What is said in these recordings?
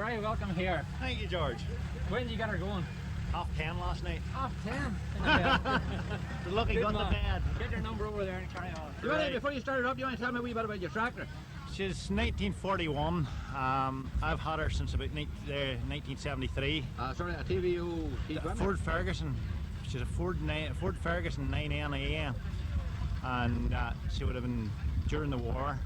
very welcome here. Thank you, George. When did you get her going? 10:30 last night. 10:30. The lucky got to bed. Get your number over there and carry on. Right. Before you start it up, you want to tell me a wee bit about your tractor? She's 1941. I've had her since about 1973. Sorry, a TVO T20? Ford Ferguson. She's a Ford Ferguson 9NA, and she would have been during the war.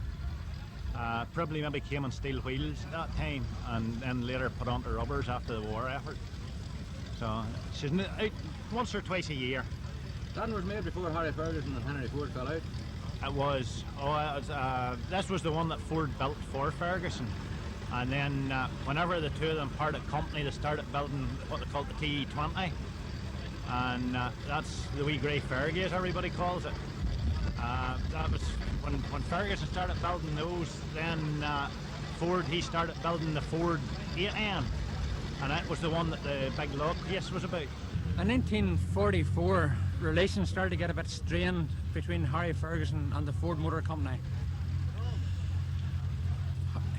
Probably maybe came on steel wheels at that time, and then later put onto rubbers after the war effort. So she's out once or twice a year. That was made before Harry Ferguson and Henry Ford fell out. It was. This was the one that Ford built for Ferguson, and then whenever the two of them parted company, they started building what they called the TE20, and that's the wee grey Fergie, everybody calls it. That was when Ferguson started building those. Then Ford, he started building the Ford 8N, and that was the one that the big law case was about. In 1944, relations started to get a bit strained between Harry Ferguson and the Ford Motor Company.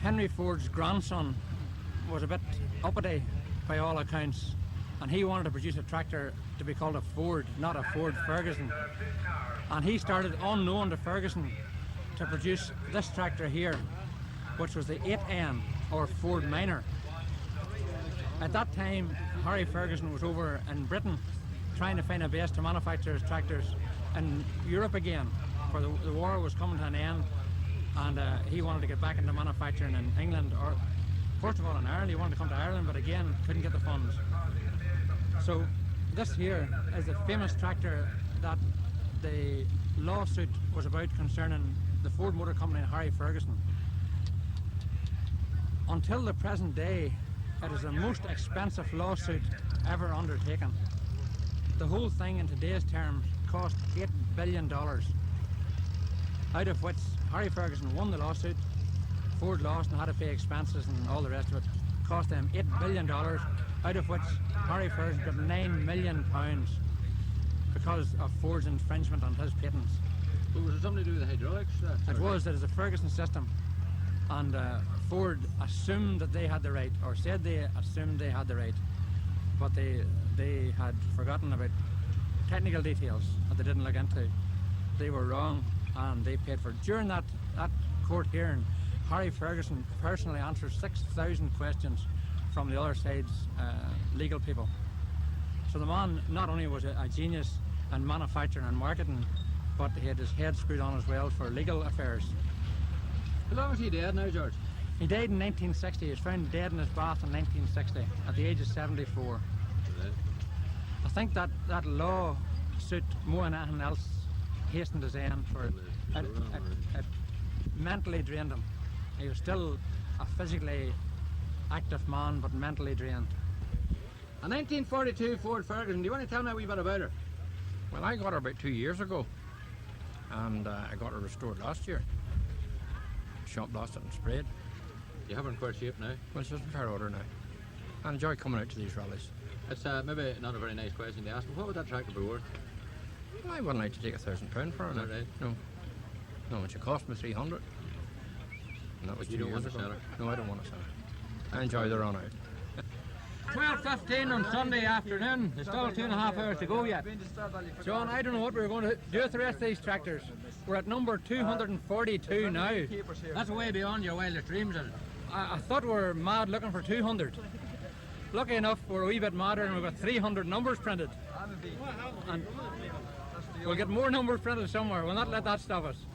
Henry Ford's grandson was a bit uppity by all accounts, and he wanted to produce a tractor to be called a Ford, not a Ford Ferguson. And he started, unknown to Ferguson, to produce this tractor here, which was the 8N, or Ford Minor. At that time, Harry Ferguson was over in Britain trying to find a base to manufacture his tractors in Europe again, for the war was coming to an end, and he wanted to get back into manufacturing in England, or first of all in Ireland. He wanted to come to Ireland, but again couldn't get the funds. So this here is the famous tractor that the lawsuit was about, concerning the Ford Motor Company and Harry Ferguson. Until the present day, it is the most expensive lawsuit ever undertaken. The whole thing in today's terms cost $8 billion, out of which Harry Ferguson won the lawsuit, Ford lost and had to pay expenses and all the rest of it. Cost them $8 billion, out of which Harry Ferguson got £9 million because of Ford's infringement on his patents. But was it something to do with the hydraulics? It was. It is a Ferguson system, and Ford assumed that they had the right, or said they assumed they had the right, but they had forgotten about technical details that they didn't look into. They were wrong, and they paid for it. During that court hearing, Harry Ferguson personally answered 6,000 questions from the other side's legal people. So the man not only was a genius in manufacturing and marketing, but he had his head screwed on as well for legal affairs. How long is he dead now, George? He died in 1960. He was found dead in his bath in 1960 at the age of 74. Right. I think that lawsuit, more than anything else, hastened his end, for it mentally drained him. He was still a physically active man, but mentally drained. A 1942 Ford Ferguson, do you want to tell me a wee bit about her? Well, I got her about 2 years ago, and I got her restored last year. Shop blasted and sprayed. You have her in quite shape now. Well, she's in fair order now. I enjoy coming out to these rallies. It's maybe not a very nice question to ask, but what would that tractor be worth? Well, I wouldn't like to take £1,000 for her now. Right. No, it should cost me 300. And that was You 2 don't years want to ago. sell her? No, I don't want to sell her. I enjoy the run out. 12:15 on Sunday afternoon. There's still 2.5 hours to go yet. John, I don't know what we're going to do with the rest of these tractors. We're at number 242 now. That's way beyond your wildest dreams, isn't it? I thought we were mad looking for 200. Lucky enough, we're a wee bit madder, and we've got 300 numbers printed. And we'll get more numbers printed somewhere. We'll not let that stop us.